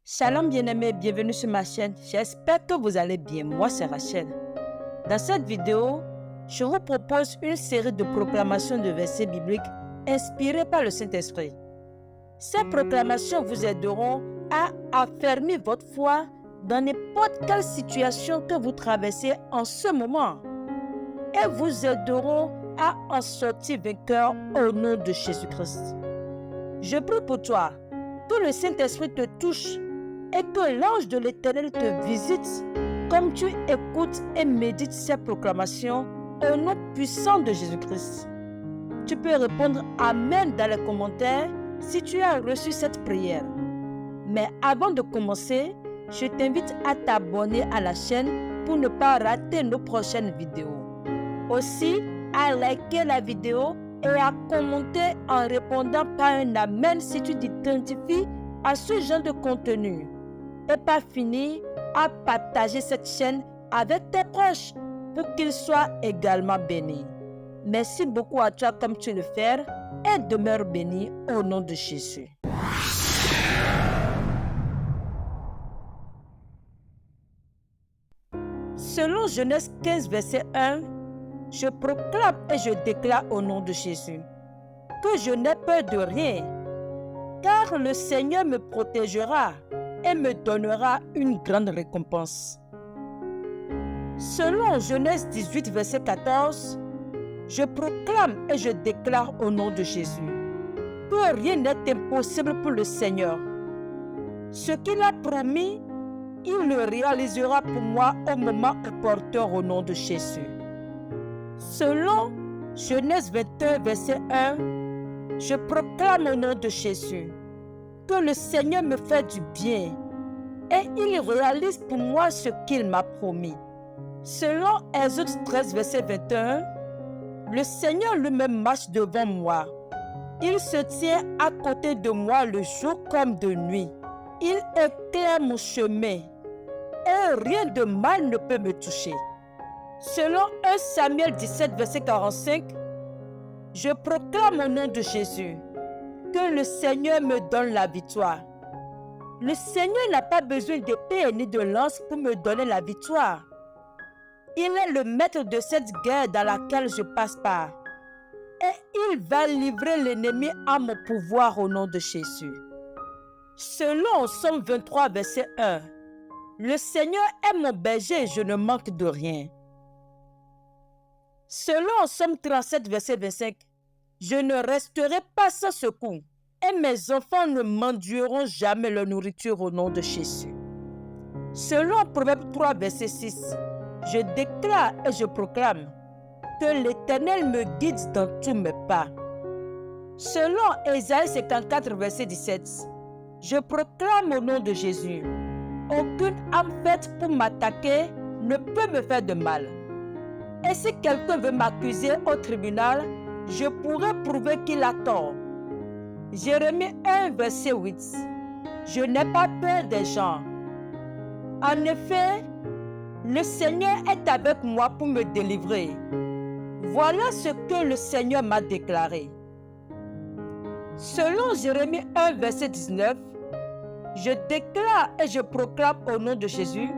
Shalom bien-aimés, bienvenue sur ma chaîne. J'espère que vous allez bien. Moi, c'est Rachel. Dans cette vidéo, je vous propose une série de proclamations de versets bibliques inspirées par le Saint-Esprit. Ces proclamations vous aideront à affermir votre foi dans n'importe quelle situation que vous traversez en ce moment et vous aideront à en sortir vainqueur au nom de Jésus-Christ. Je prie pour toi que le Saint-Esprit te touche et que l'ange de l'Éternel te visite comme tu écoutes et médites ces proclamations au nom puissant de Jésus-Christ. Tu peux répondre Amen dans les commentaires si tu as reçu cette prière. Mais avant de commencer, je t'invite à t'abonner à la chaîne pour ne pas rater nos prochaines vidéos. Aussi, à liker la vidéo et à commenter en répondant par un Amen si tu t'identifies à ce genre de contenu. Et pas fini, à partager cette chaîne avec tes proches pour qu'ils soient également bénis. Merci beaucoup à toi comme tu le fais et demeure béni au nom de Jésus. Selon Genèse 15, verset 1, je proclame et je déclare au nom de Jésus que je n'ai peur de rien, car le Seigneur me protégera et me donnera une grande récompense. Selon Genèse 18, verset 14, je proclame et je déclare au nom de Jésus que rien n'est impossible pour le Seigneur. Ce qu'il a promis, il le réalisera pour moi au moment opportun au nom de Jésus. Selon Genèse 21, verset 1, je proclame au nom de Jésus que le Seigneur me fait du bien et il réalise pour moi ce qu'il m'a promis. Selon Exode 13, verset 21, le Seigneur lui-même marche devant moi. Il se tient à côté de moi le jour comme de nuit. Il éclaire mon chemin et rien de mal ne peut me toucher. Selon 1 Samuel 17, verset 45, je proclame au nom de Jésus que le Seigneur me donne la victoire. Le Seigneur n'a pas besoin d'épée ni de lance pour me donner la victoire. Il est le maître de cette guerre dans laquelle je passe par. Et il va livrer l'ennemi à mon pouvoir au nom de Jésus. Selon Somme 23, verset 1, le Seigneur est mon berger et je ne manque de rien. Selon Somme 37, verset 25, je ne resterai pas sans secours et mes enfants ne m'endueront jamais leur nourriture au nom de Jésus. Selon Proverbe 3, verset 6, je déclare et je proclame que l'Éternel me guide dans tous mes pas. Selon Ésaïe 54, verset 17, je proclame au nom de Jésus, aucune âme faite pour m'attaquer ne peut me faire de mal. Et si quelqu'un veut m'accuser au tribunal, je pourrai prouver qu'il a tort. Jérémie 1, verset 8. Je n'ai pas peur des gens. En effet, le Seigneur est avec moi pour me délivrer. Voilà ce que le Seigneur m'a déclaré. Selon Jérémie 1, verset 19, je déclare et je proclame au nom de Jésus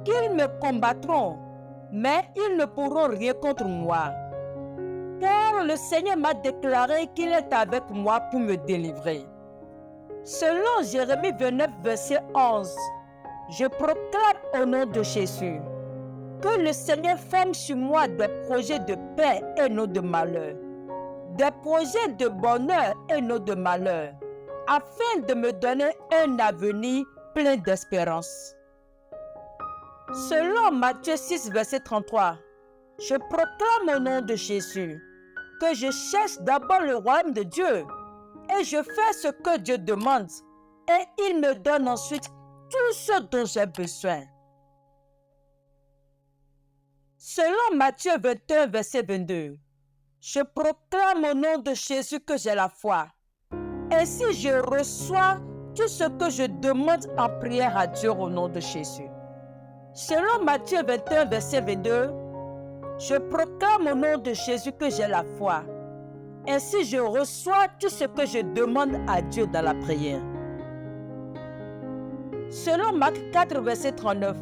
qu'ils me combattront, mais ils ne pourront rien contre moi. Car le Seigneur m'a déclaré qu'il est avec moi pour me délivrer. Selon Jérémie 29, verset 11, je proclame au nom de Jésus que le Seigneur forme sur moi des projets de paix et non de malheur, des projets de bonheur et non de malheur, afin de me donner un avenir plein d'espérance. Selon Matthieu 6, verset 33, je proclame au nom de Jésus que je cherche d'abord le royaume de Dieu et je fais ce que Dieu demande et il me donne ensuite tout ce dont j'ai besoin. Selon Matthieu 21, verset 22, je proclame au nom de Jésus que j'ai la foi. Ainsi je reçois tout ce que je demande en prière à Dieu au nom de Jésus. Selon Matthieu 21, verset 22, je proclame au nom de Jésus que j'ai la foi. Ainsi je reçois tout ce que je demande à Dieu dans la prière. Selon Marc 4, verset 39,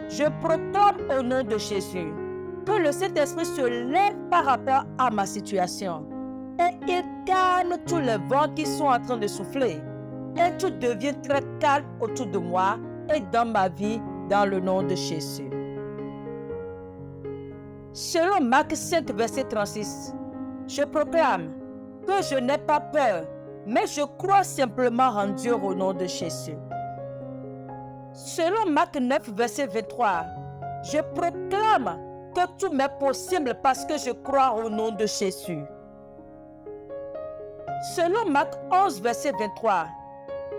je proclame au nom de Jésus que le Saint-Esprit se lève par rapport à ma situation et il calme tous les vents qui sont en train de souffler et tout devient très calme autour de moi et dans ma vie dans le nom de Jésus. Selon Marc 5, verset 36, je proclame que je n'ai pas peur, mais je crois simplement en Dieu au nom de Jésus. Selon Marc 9, verset 23, je proclame que tout m'est possible parce que je crois au nom de Jésus. Selon Marc 11, verset 23,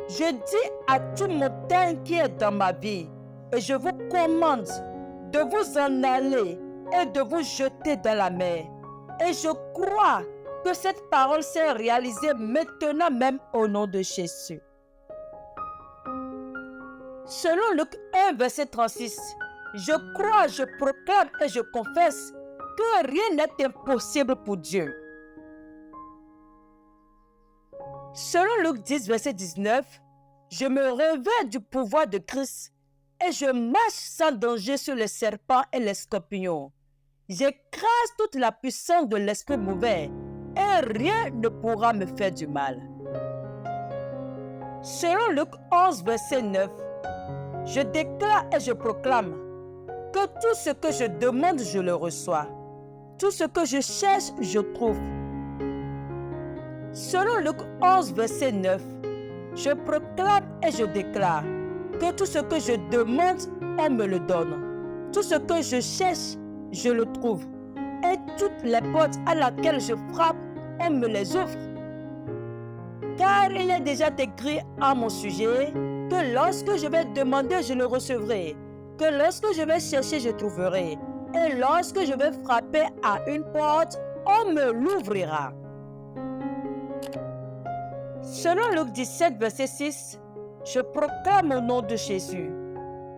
je dis à tout montagne qui est dans ma vie, et je vous commande de vous en aller et de vous jeter dans la mer. Et je crois que cette parole s'est réalisée maintenant même au nom de Jésus. Selon Luc 1, verset 36, je crois, je proclame et je confesse que rien n'est impossible pour Dieu. Selon Luc 10, verset 19, je me revêts du pouvoir de Christ et je marche sans danger sur les serpents et les scorpions. J'écrase toute la puissance de l'esprit mauvais et rien ne pourra me faire du mal. Selon Luc 11, verset 9, je déclare et je proclame que tout ce que je demande, je le reçois. Tout ce que je cherche, je trouve. Selon Luc 11, verset 9, je proclame et je déclare que tout ce que je demande, on me le donne. Tout ce que je cherche, je le trouve. Et toutes les portes à laquelle je frappe, on me les ouvre. Car il est déjà écrit à mon sujet que lorsque je vais demander, je le recevrai. Que lorsque je vais chercher, je trouverai. Et lorsque je vais frapper à une porte, on me l'ouvrira. Selon Luc 17, verset 6, je proclame au nom de Jésus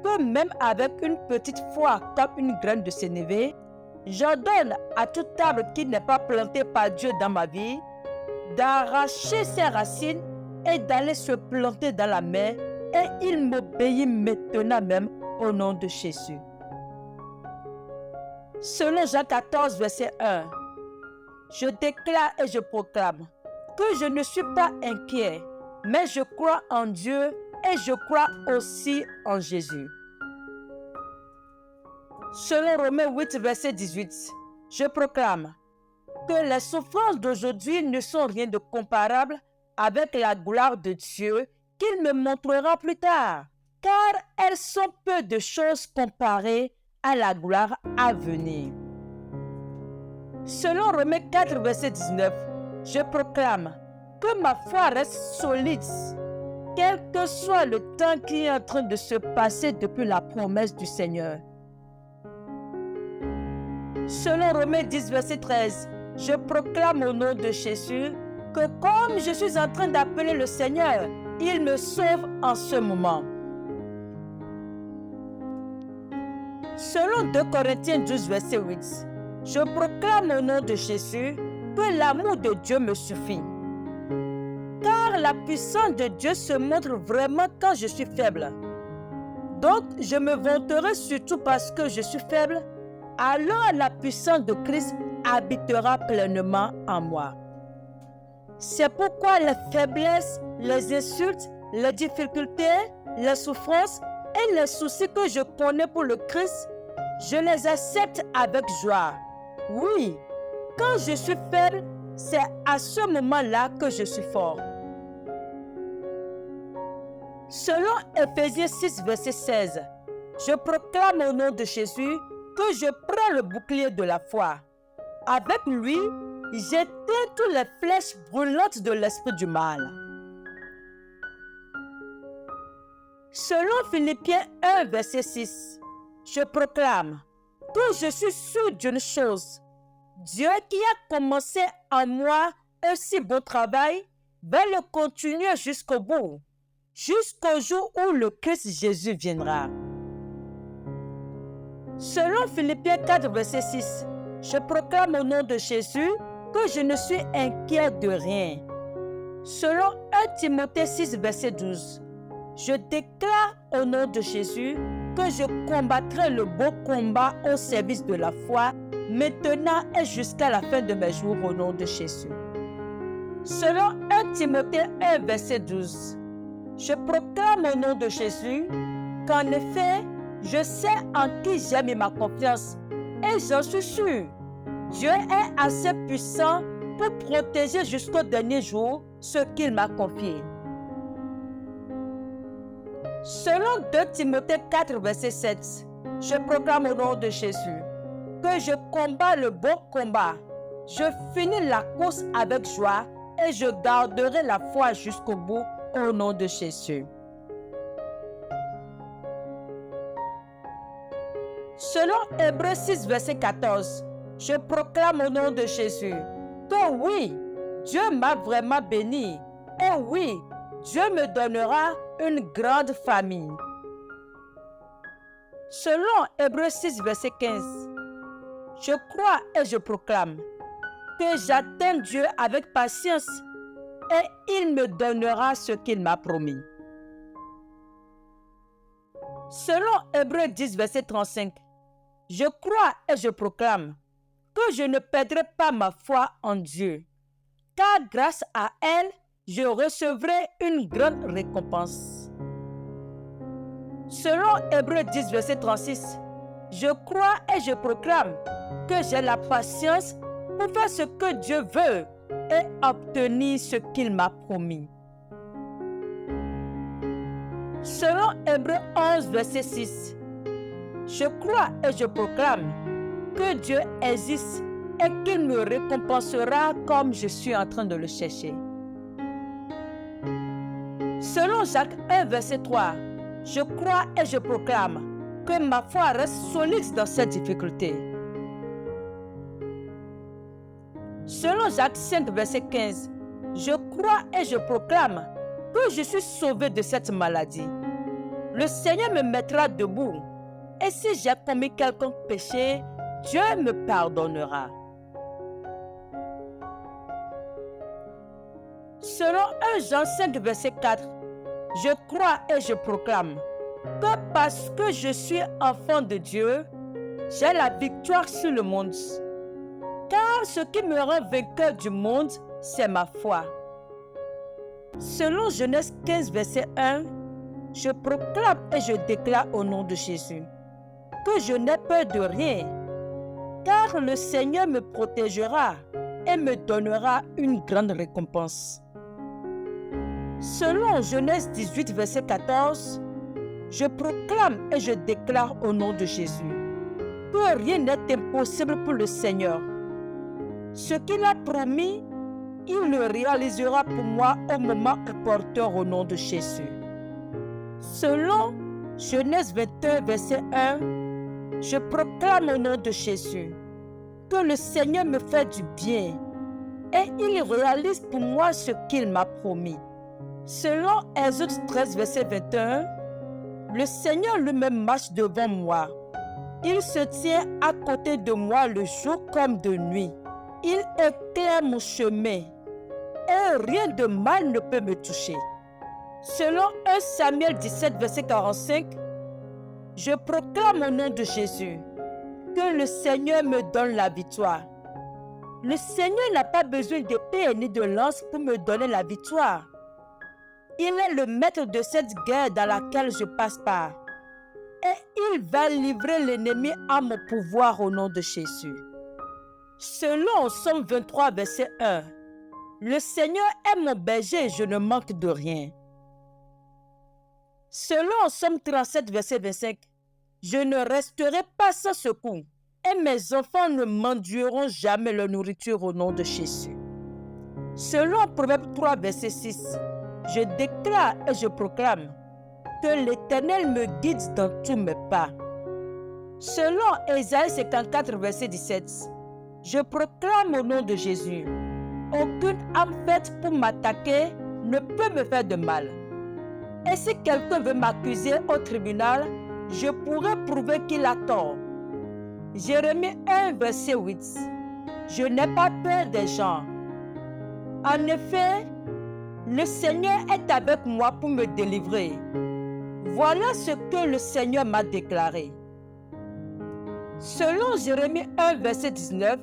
que même avec une petite foi comme une graine de sénévé, j'ordonne à tout arbre qui n'est pas planté par Dieu dans ma vie d'arracher ses racines et d'aller se planter dans la mer, et il m'obéit maintenant même au nom de Jésus. Selon Jean 14, verset 1, je déclare et je proclame que je ne suis pas inquiet, mais je crois en Dieu et je crois aussi en Jésus. Selon Romains 8, verset 18, je proclame que les souffrances d'aujourd'hui ne sont rien de comparable avec la gloire de Dieu qu'il me montrera plus tard, car elles sont peu de choses comparées à la gloire à venir. Selon Romains 4, verset 19, je proclame que ma foi reste solide, quel que soit le temps qui est en train de se passer depuis la promesse du Seigneur. Selon Romains 10, verset 13, je proclame au nom de Jésus que comme je suis en train d'appeler le Seigneur, il me sauve en ce moment. Selon 2 Corinthiens 12, verset 8, je proclame au nom de Jésus que l'amour de Dieu me suffit. Car la puissance de Dieu se montre vraiment quand je suis faible. Donc, je me vanterai surtout parce que je suis faible, alors la puissance de Christ habitera pleinement en moi. C'est pourquoi les faiblesses, les insultes, les difficultés, les souffrances et les soucis que je connais pour le Christ, je les accepte avec joie. Oui, quand je suis faible, c'est à ce moment-là que je suis fort. Selon Ephésiens 6, verset 16, je proclame au nom de Jésus que je prends le bouclier de la foi. Avec lui, j'éteins toutes les flèches brûlantes de l'esprit du mal. Selon Philippiens 1, verset 6, je proclame que je suis sûr d'une chose. Dieu qui a commencé en moi un si bon travail va le continuer jusqu'au bout, jusqu'au jour où le Christ Jésus viendra. Selon Philippiens 4, verset 6, je proclame au nom de Jésus que je ne suis inquiet de rien. Selon 1 Timothée 6, verset 12, Je déclare au nom de Jésus que je combattrai le beau combat au service de la foi, maintenant et jusqu'à la fin de mes jours au nom de Jésus. Selon 1 Timothée 1, verset 12, je proclame au nom de Jésus qu'en effet, je sais en qui j'ai mis ma confiance et j'en suis sûr. Dieu est assez puissant pour protéger jusqu'au dernier jour ce qu'il m'a confié. Selon 2 Timothée 4, verset 7, je proclame au nom de Jésus que je combats le bon combat, je finis la course avec joie et je garderai la foi jusqu'au bout au nom de Jésus. Selon Hébreux 6, verset 14, je proclame au nom de Jésus que oui, Dieu m'a vraiment béni et oui, Dieu me donnera une grande famille. Selon Hébreux 6, verset 15, je crois et je proclame que j'attends Dieu avec patience et il me donnera ce qu'il m'a promis. Selon Hébreux 10, verset 35, je crois et je proclame que je ne perdrai pas ma foi en Dieu, car grâce à elle, je recevrai une grande récompense. Selon Hébreux 10, verset 36, je crois et je proclame que j'ai la patience pour faire ce que Dieu veut et obtenir ce qu'il m'a promis. Selon Hébreux 11, verset 6, je crois et je proclame que Dieu existe et qu'il me récompensera comme je suis en train de le chercher. Selon Jacques 1, verset 3, je crois et je proclame que ma foi reste solide dans cette difficulté. Selon Jacques 5, verset 15, je crois et je proclame que je suis sauvé de cette maladie. Le Seigneur me mettra debout et si j'ai commis quelconque péché, Dieu me pardonnera. Selon 1 Jean 5, verset 4, je crois et je proclame que parce que je suis enfant de Dieu, j'ai la victoire sur le monde. Car ce qui me rend vainqueur du monde, c'est ma foi. Selon Genèse 15, verset 1, je proclame et je déclare au nom de Jésus que je n'ai peur de rien, car le Seigneur me protégera et me donnera une grande récompense. Selon Genèse 18, verset 14, je proclame et je déclare au nom de Jésus que rien n'est impossible pour le Seigneur. Ce qu'il a promis, il le réalisera pour moi au moment opportun au nom de Jésus. Selon Genèse 21, verset 1, je proclame au nom de Jésus que le Seigneur me fait du bien et il réalise pour moi ce qu'il m'a promis. Selon Exode 13, verset 21, le Seigneur lui-même marche devant moi. Il se tient à côté de moi le jour comme de nuit. Il éclaire mon chemin et rien de mal ne peut me toucher. Selon 1 Samuel 17, verset 45, je proclame au nom de Jésus que le Seigneur me donne la victoire. Le Seigneur n'a pas besoin d'épée ni de lance pour me donner la victoire. Il est le maître de cette guerre dans laquelle je passe par. Et il va livrer l'ennemi à mon pouvoir au nom de Jésus. Selon Somme 23, verset 1, le Seigneur est mon berger et je ne manque de rien. Selon Somme 37, verset 25, je ne resterai pas sans secours et mes enfants ne m'endueront jamais leur nourriture au nom de Jésus. Selon Proverbe 3, verset 6, je déclare et je proclame que l'Éternel me guide dans tous mes pas. Selon Ésaïe 54, verset 17, je proclame au nom de Jésus, aucune âme faite pour m'attaquer ne peut me faire de mal. Et si quelqu'un veut m'accuser au tribunal, je pourrai prouver qu'il a tort. Jérémie 1, verset 8, je n'ai pas peur des gens. En effet, le Seigneur est avec moi pour me délivrer. Voilà ce que le Seigneur m'a déclaré. Selon Jérémie 1, verset 19,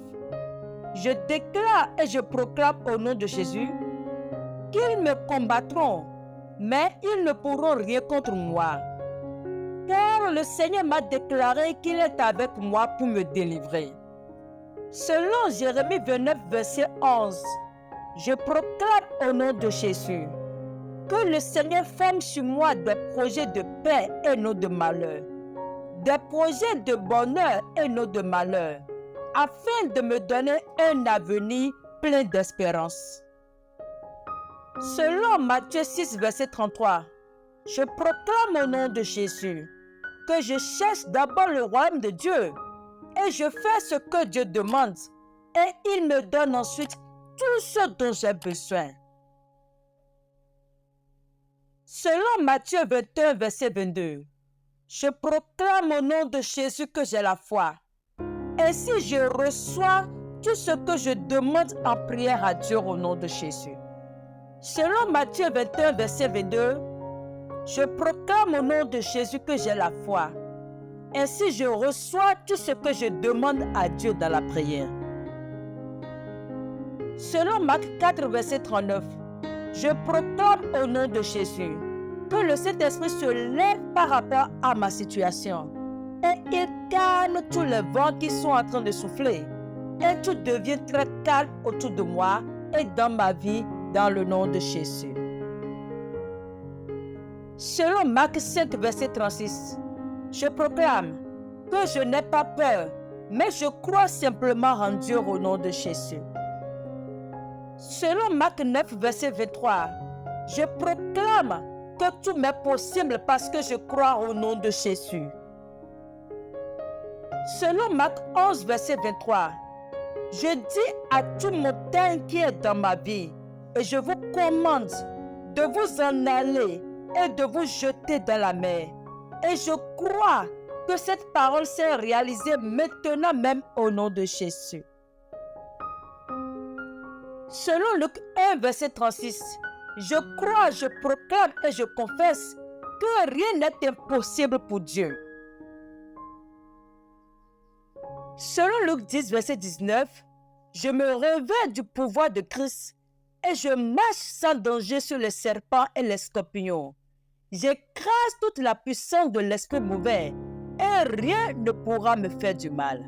je déclare et je proclame au nom de Jésus qu'ils me combattront, mais ils ne pourront rien contre moi. Car le Seigneur m'a déclaré qu'il est avec moi pour me délivrer. Selon Jérémie 29, verset 11, je proclame au nom de Jésus que le Seigneur forme sur moi des projets de paix et non de malheur, des projets de bonheur et non de malheur, afin de me donner un avenir plein d'espérance. Selon Matthieu 6, verset 33, je proclame au nom de Jésus que je cherche d'abord le royaume de Dieu et je fais ce que Dieu demande et il me donne ensuite tout ce dont j'ai besoin. Selon Matthieu 21, verset 22, je proclame au nom de Jésus que j'ai la foi. Ainsi je reçois tout ce que je demande en prière à Dieu au nom de Jésus. Selon Matthieu 21, verset 22, je proclame au nom de Jésus que j'ai la foi. Ainsi je reçois tout ce que je demande à Dieu dans la prière. Selon Marc 4, verset 39, je proclame au nom de Jésus que le Saint-Esprit se lève par rapport à ma situation et il calme tous les vents qui sont en train de souffler et tout devient très calme autour de moi et dans ma vie dans le nom de Jésus. Selon Marc 5, verset 36, je proclame que je n'ai pas peur, mais je crois simplement en Dieu au nom de Jésus. Selon Marc 9, verset 23, je proclame que tout m'est possible parce que je crois au nom de Jésus. Selon Marc 11, verset 23, je dis à toute montagne qui est dans ma vie, et je vous commande de vous en aller et de vous jeter dans la mer. Et je crois que cette parole s'est réalisée maintenant même au nom de Jésus. Selon Luc 1, verset 36, je crois, je proclame et je confesse que rien n'est impossible pour Dieu. Selon Luc 10, verset 19, je me révère du pouvoir de Christ et je marche sans danger sur les serpents et les scorpions. J'écrase toute la puissance de l'esprit mauvais et rien ne pourra me faire du mal.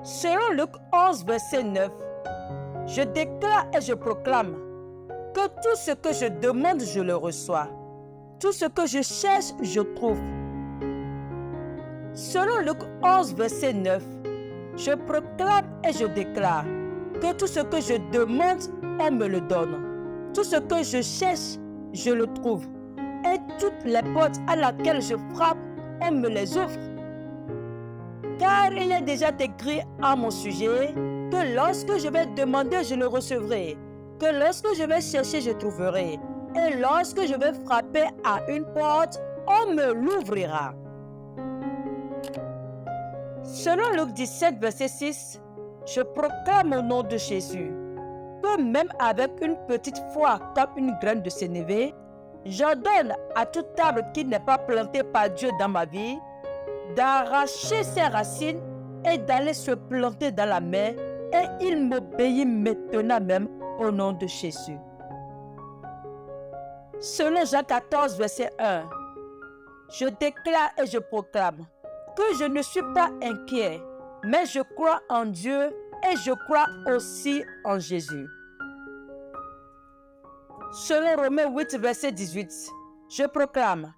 Selon Luc 11, verset 9, je déclare et je proclame que tout ce que je demande, je le reçois. Tout ce que je cherche, je trouve. Selon Luc 11, verset 9, je proclame et je déclare que tout ce que je demande, on me le donne. Tout ce que je cherche, je le trouve. Et toutes les portes à laquelle je frappe, on me les ouvre. Car il est déjà écrit à mon sujet que lorsque je vais demander, je le recevrai. Que lorsque je vais chercher, je trouverai. Et lorsque je vais frapper à une porte, on me l'ouvrira. Selon Luc 17, verset 6, je proclame au nom de Jésus que même avec une petite foi comme une graine de sénévé, j'ordonne à tout arbre qui n'est pas planté par Dieu dans ma vie d'arracher ses racines et d'aller se planter dans la mer et il m'obéit maintenant même au nom de Jésus. Selon Jean 14, verset 1, je déclare et je proclame que je ne suis pas inquiet, mais je crois en Dieu et je crois aussi en Jésus. Selon Romains 8, verset 18, je proclame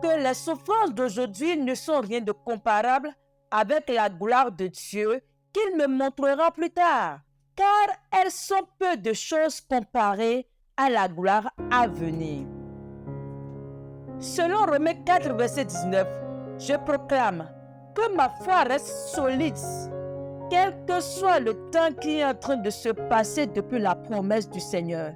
que les souffrances d'aujourd'hui ne sont rien de comparable avec la gloire de Dieu qu'il me montrera plus tard, car elles sont peu de choses comparées à la gloire à venir. Selon Romains 4, verset 19, je proclame que ma foi reste solide, quel que soit le temps qui est en train de se passer depuis la promesse du Seigneur.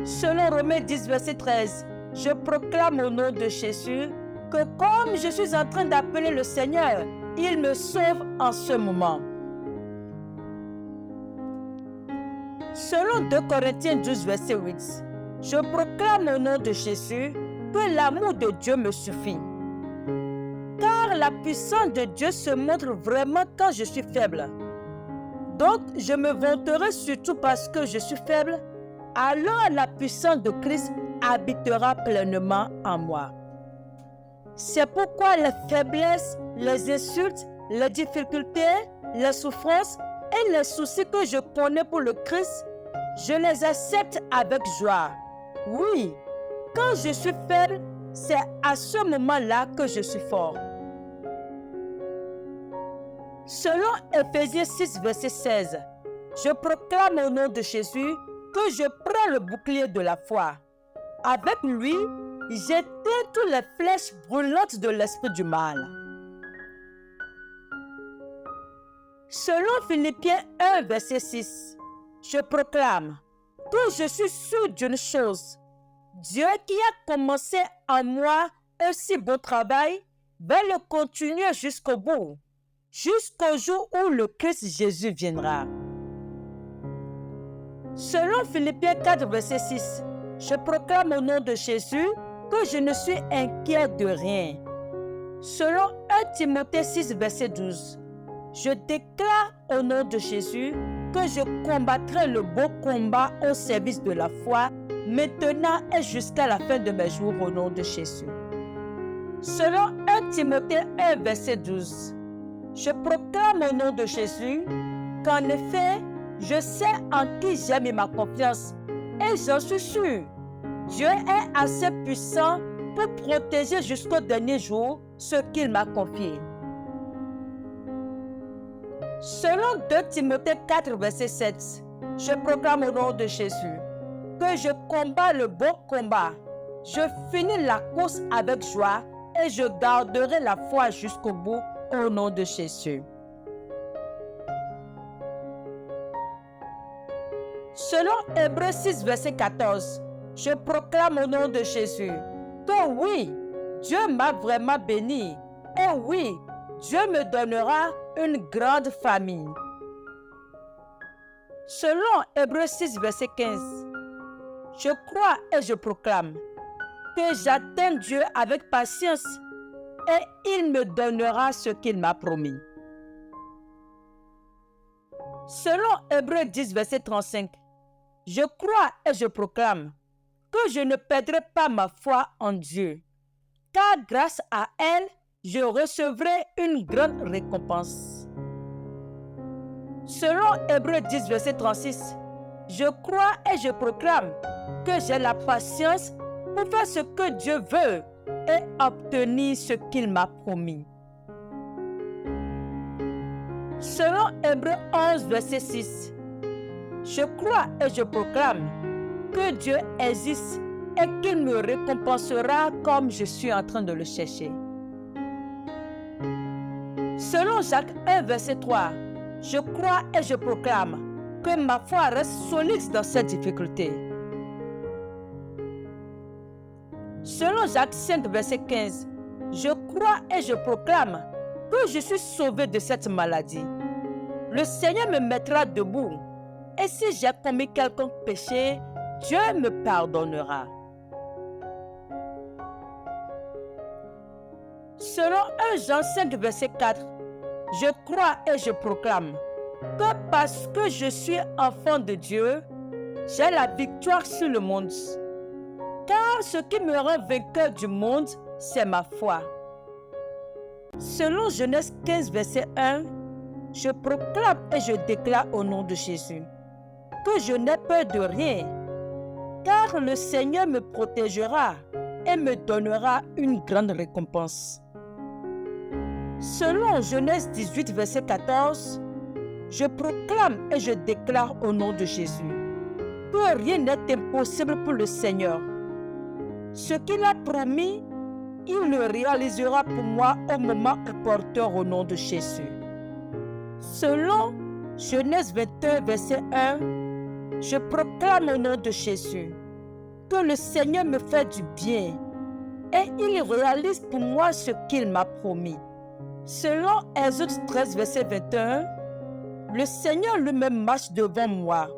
Selon Romains 10, verset 13, je proclame au nom de Jésus que comme je suis en train d'appeler le Seigneur, il me sauve en ce moment. Selon 2 Corinthiens 12, verset 8, Je proclame au nom de Jésus que l'amour de Dieu me suffit. Car la puissance de Dieu se montre vraiment quand je suis faible. Donc, je me vanterai surtout parce que je suis faible. Alors la puissance de Christ habitera pleinement en moi. C'est pourquoi les faiblesses, les insultes, les difficultés, les souffrances et les soucis que je connais pour le Christ, je les accepte avec joie. Oui, quand je suis faible, c'est à ce moment-là que je suis fort. Selon Éphésiens 6, verset 16, je proclame au nom de Jésus que je prends le bouclier de la foi. Avec lui, j'éteins toutes les flèches brûlantes de l'esprit du mal. Selon Philippiens 1, verset 6, je proclame que je suis sûr d'une chose. Dieu qui a commencé en moi un si bon travail va le continuer jusqu'au bout, jusqu'au jour où le Christ Jésus viendra. Selon Philippiens 4, verset 6, je proclame au nom de Jésus que je ne suis inquiet de rien. Selon 1 Timothée 6, verset 12, je déclare au nom de Jésus que je combattrai le beau combat au service de la foi, maintenant et jusqu'à la fin de mes jours au nom de Jésus. Selon 1 Timothée 1, verset 12, je proclame au nom de Jésus qu'en effet, je sais en qui j'ai mis ma confiance et j'en suis sûr. Dieu est assez puissant pour protéger jusqu'au dernier jour ce qu'il m'a confié. Selon 2 Timothée 4, verset 7, je proclame au nom de Jésus que je combats le bon combat, je finis la course avec joie et je garderai la foi jusqu'au bout au nom de Jésus. Selon Hébreux 6, verset 14, je proclame au nom de Jésus que oui, Dieu m'a vraiment béni et oui, Dieu me donnera une grande famille. Selon Hébreux 6, verset 15, je crois et je proclame que j'attends Dieu avec patience et il me donnera ce qu'il m'a promis. Selon Hébreux 10, verset 35, je crois et je proclame que je ne perdrai pas ma foi en Dieu, car grâce à elle, je recevrai une grande récompense. Selon Hébreux 10, verset 36, je crois et je proclame que j'ai la patience pour faire ce que Dieu veut et obtenir ce qu'il m'a promis. Selon Hébreux 11, verset 6, je crois et je proclame que Dieu existe et qu'il me récompensera comme je suis en train de le chercher. Selon Jacques 1, verset 3, je crois et je proclame que ma foi reste solide dans cette difficulté. Selon Jacques 5, verset 15, je crois et je proclame que je suis sauvé de cette maladie. Le Seigneur me mettra debout et si j'ai commis quelconque péché, Dieu me pardonnera. Selon 1 Jean 5, verset 4, je crois et je proclame que parce que je suis enfant de Dieu, j'ai la victoire sur le monde. Car ce qui me rend vainqueur du monde, c'est ma foi. Selon Genèse 15, verset 1, je proclame et je déclare au nom de Jésus que je n'ai peur de rien, car le Seigneur me protégera et me donnera une grande récompense. Selon Genèse 18, verset 14, je proclame et je déclare au nom de Jésus que rien n'est impossible pour le Seigneur. Ce qu'il a promis, il le réalisera pour moi au moment opportun au nom de Jésus. Selon Genèse 21, verset 1, je proclame au nom de Jésus que le Seigneur me fait du bien et il réalise pour moi ce qu'il m'a promis. Selon Exode 13, verset 21, le Seigneur lui-même marche devant moi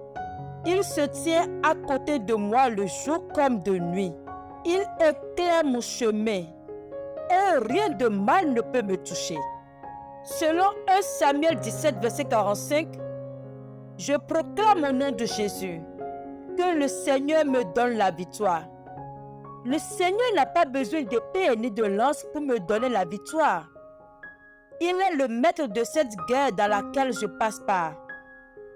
Il se tient à côté de moi le jour comme de nuit. Il éclaire mon chemin et rien de mal ne peut me toucher. Selon 1 Samuel 17, verset 45, je proclame au nom de Jésus que le Seigneur me donne la victoire. Le Seigneur n'a pas besoin d'épée ni de lance pour me donner la victoire. Il est le maître de cette guerre dans laquelle je passe par.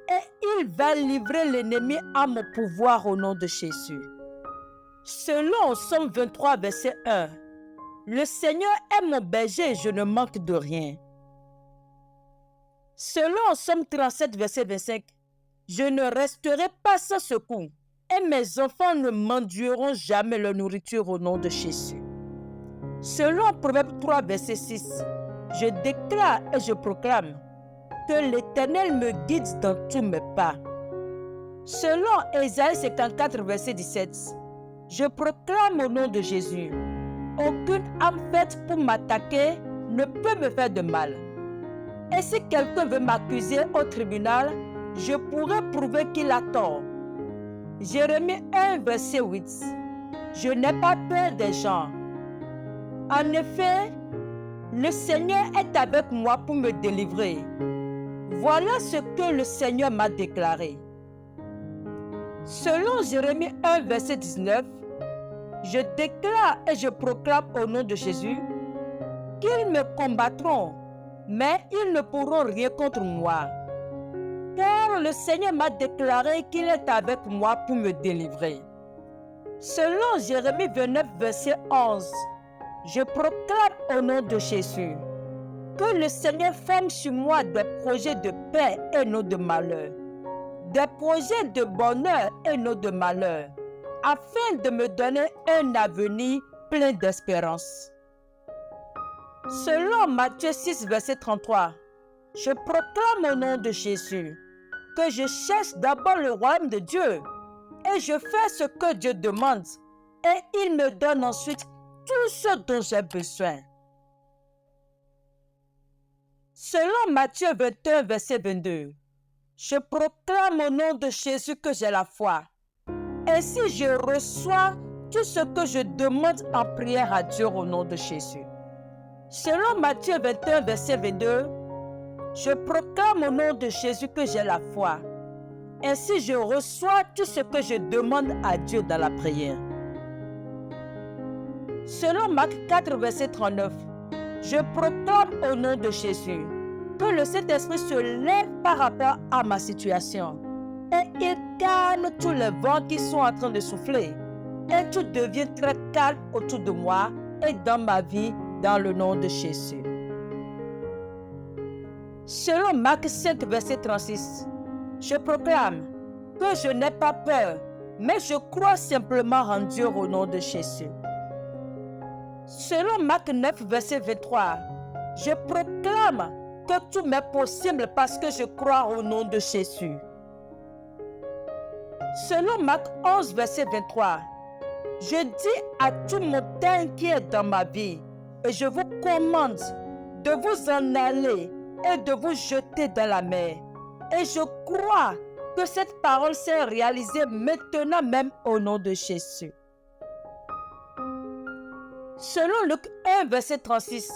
Et il va livrer l'ennemi à mon pouvoir au nom de Jésus. Selon Somme 23, verset 1, le Seigneur est mon berger et je ne manque de rien. Selon Somme 37, verset 25, je ne resterai pas sans secours et mes enfants ne m'endueront jamais leur nourriture au nom de Jésus. Selon Proverbe 3, verset 6, je déclare et je proclame que l'Éternel me guide dans tous mes pas. Selon Ésaïe 54, verset 17, je proclame au nom de Jésus, aucune âme faite pour m'attaquer ne peut me faire de mal. Et si quelqu'un veut m'accuser au tribunal, je pourrai prouver qu'il a tort. Jérémie 1, verset 8. Je n'ai pas peur des gens. En effet, le Seigneur est avec moi pour me délivrer. Voilà ce que le Seigneur m'a déclaré. Selon Jérémie 1, verset 19, je déclare et je proclame au nom de Jésus qu'ils me combattront, mais ils ne pourront rien contre moi. Car le Seigneur m'a déclaré qu'il est avec moi pour me délivrer. Selon Jérémie 29, verset 11, je proclame au nom de Jésus que le Seigneur forme sur moi des projets de paix et non de malheur, des projets de bonheur et non de malheur, afin de me donner un avenir plein d'espérance. Selon Matthieu 6, verset 33, je proclame au nom de Jésus que je cherche d'abord le royaume de Dieu et je fais ce que Dieu demande et il me donne ensuite tout ce dont j'ai besoin. Selon Matthieu 21, verset 22, je proclame au nom de Jésus que j'ai la foi. Ainsi je reçois tout ce que je demande en prière à Dieu au nom de Jésus. Selon Matthieu 21, verset 22, je proclame au nom de Jésus que j'ai la foi. Ainsi je reçois tout ce que je demande à Dieu dans la prière. Selon Marc 4, verset 39, je proclame au nom de Jésus que le Saint-Esprit se lève par rapport à ma situation et il calme tous les vents qui sont en train de souffler et tout devient très calme autour de moi et dans ma vie dans le nom de Jésus. Selon Marc 5, verset 36, je proclame que je n'ai pas peur, mais je crois simplement en Dieu au nom de Jésus. Selon Marc 9, verset 23, je proclame que tout m'est possible parce que je crois au nom de Jésus. Selon Marc 11, verset 23, je dis à tout montagne qui est dans ma vie, et je vous commande de vous en aller et de vous jeter dans la mer. Et je crois que cette parole s'est réalisée maintenant même au nom de Jésus. Selon Luc 1, verset 36,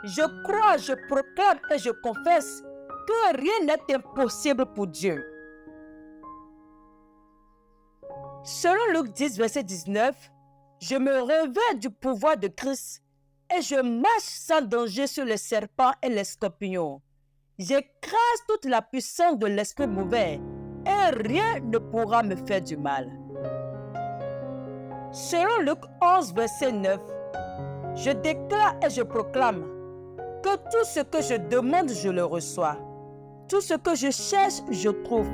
je crois, je proclame et je confesse que rien n'est impossible pour Dieu. Selon Luc 10, verset 19, je me revêts du pouvoir de Christ et je marche sans danger sur les serpents et les scorpions. J'écrase toute la puissance de l'esprit mauvais et rien ne pourra me faire du mal. Selon Luc 11, verset 9, je déclare et je proclame que tout ce que je demande, je le reçois. Tout ce que je cherche, je trouve.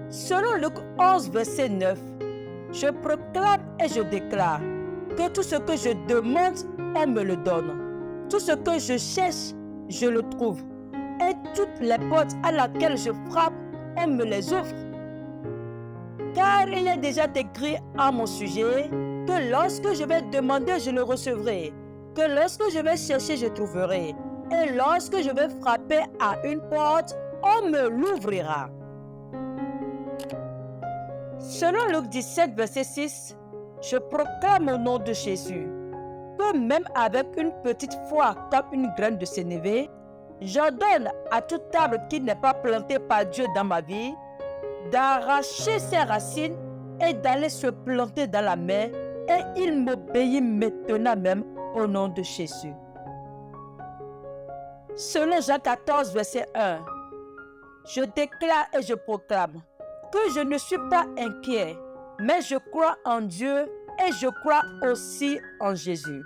Selon Luc 11, verset 9, je proclame et je déclare que tout ce que je demande, on me le donne. Tout ce que je cherche, je le trouve. Et toutes les portes à laquelle je frappe, on me les ouvre. Car il est déjà écrit à mon sujet que lorsque je vais demander, je le recevrai. Que lorsque je vais chercher, je trouverai. Et lorsque je vais frapper à une porte, on me l'ouvrira. Selon Luc 17, verset 6, je proclame au nom de Jésus que même avec une petite foi comme une graine de sénévé, j'ordonne à tout arbre qui n'est pas planté par Dieu dans ma vie d'arracher ses racines et d'aller se planter dans la mer, et il m'obéit maintenant même au nom de Jésus. Selon Jean 14, verset 1, je déclare et je proclame que je ne suis pas inquiet, mais je crois en Dieu et je crois aussi en Jésus.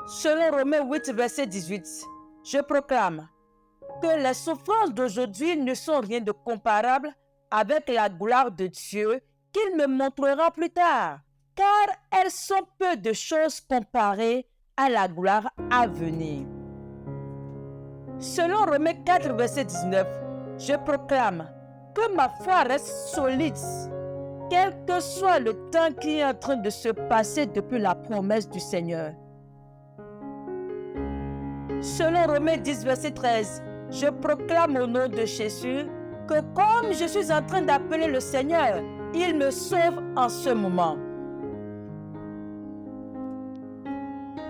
Selon Romains 8, verset 18, je proclame que les souffrances d'aujourd'hui ne sont rien de comparable avec la gloire de Dieu qu'il me montrera plus tard, car elles sont peu de choses comparées à la gloire à venir. Selon Romains 4, verset 19, je proclame que ma foi reste solide, quel que soit le temps qui est en train de se passer depuis la promesse du Seigneur. Selon Romains 10, verset 13, je proclame au nom de Jésus que comme je suis en train d'appeler le Seigneur, il me sauve en ce moment.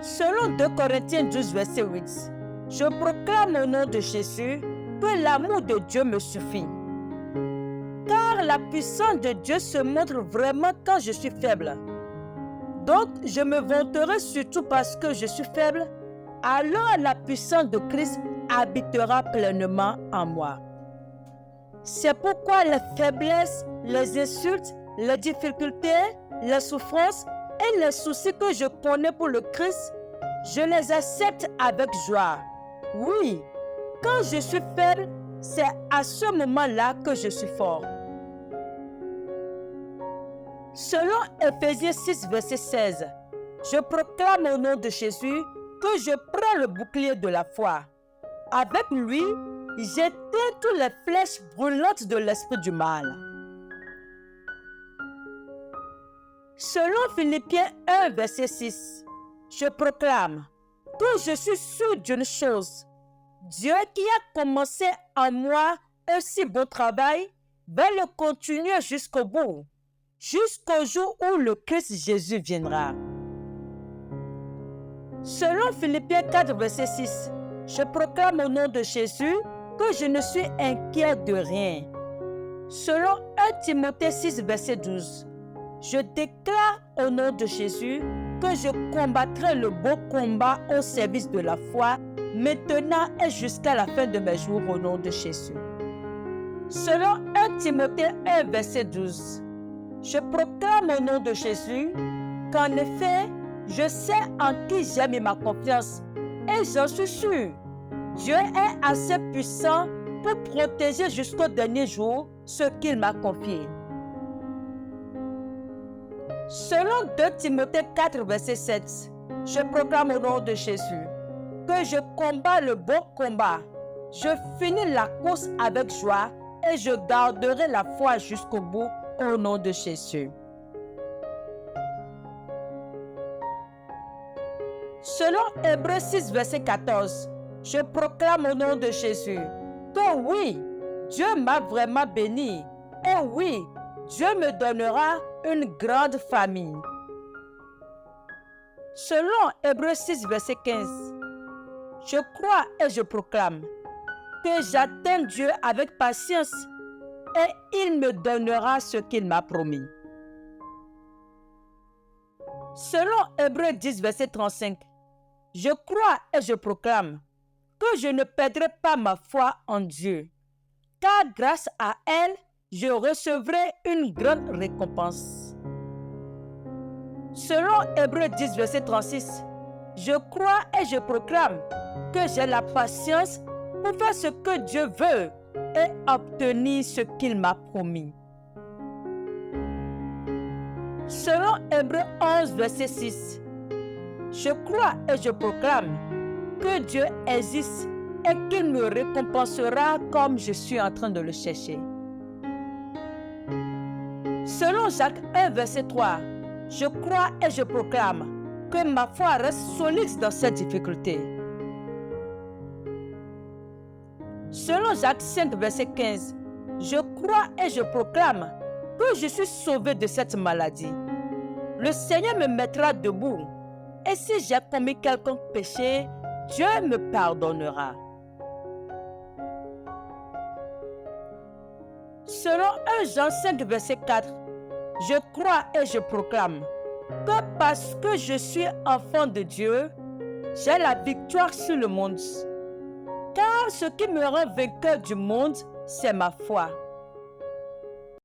Selon 2 Corinthiens 12, verset 8, je proclame au nom de Jésus que l'amour de Dieu me suffit. Car la puissance de Dieu se montre vraiment quand je suis faible. Donc, je me vanterai surtout parce que je suis faible, alors la puissance de Christ habitera pleinement en moi. C'est pourquoi les faiblesses, les insultes, les difficultés, les souffrances et les soucis que je connais pour le Christ, je les accepte avec joie. Oui, quand je suis faible, c'est à ce moment-là que je suis fort. Selon Éphésiens 6, verset 16, je proclame au nom de Jésus que je prends le bouclier de la foi. Avec lui, j'éteins toutes les flèches brûlantes de l'esprit du mal. Selon Philippiens 1, verset 6, je proclame que je suis sûr d'une chose. Dieu qui a commencé en moi un si bon travail va le continuer jusqu'au bout, jusqu'au jour où le Christ Jésus viendra. Selon Philippiens 4, verset 6, je proclame au nom de Jésus que je ne suis inquiet de rien. Selon 1 Timothée 6, verset 12, je déclare au nom de Jésus que je combattrai le beau combat au service de la foi, maintenant et jusqu'à la fin de mes jours au nom de Jésus. Selon 1 Timothée 1, verset 12, je proclame au nom de Jésus qu'en effet, je sais en qui j'ai mis ma confiance et j'en suis sûr. Dieu est assez puissant pour protéger jusqu'au dernier jour ce qu'il m'a confié. Selon 2 Timothée 4, verset 7, je proclame au nom de Jésus que je combats le bon combat, je finis la course avec joie et je garderai la foi jusqu'au bout au nom de Jésus. Selon Hébreux 6, verset 14, je proclame au nom de Jésus que oui, Dieu m'a vraiment béni et oui, Dieu me donnera une grande famille. Selon Hébreux 6, verset 15, je crois et je proclame que j'attends Dieu avec patience et il me donnera ce qu'il m'a promis. Selon Hébreux 10, verset 35, je crois et je proclame que je ne perdrai pas ma foi en Dieu, car grâce à elle, je recevrai une grande récompense. Selon Hébreux 10, verset 36, je crois et je proclame que j'ai la patience pour faire ce que Dieu veut et obtenir ce qu'il m'a promis. Selon Hébreux 11, verset 6, je crois et je proclame que Dieu existe et qu'il me récompensera comme je suis en train de le chercher. Selon Jacques 1, verset 3, je crois et je proclame que ma foi reste solide dans cette difficulté. Selon Jacques 5, verset 15, Je crois et je proclame que je suis sauvé de cette maladie. Le Seigneur me mettra debout. Et si j'ai commis quelconque péché, Dieu me pardonnera. Selon 1 Jean 5, verset 4, je crois et je proclame que parce que je suis enfant de Dieu, j'ai la victoire sur le monde. Car ce qui me rend vainqueur du monde, c'est ma foi.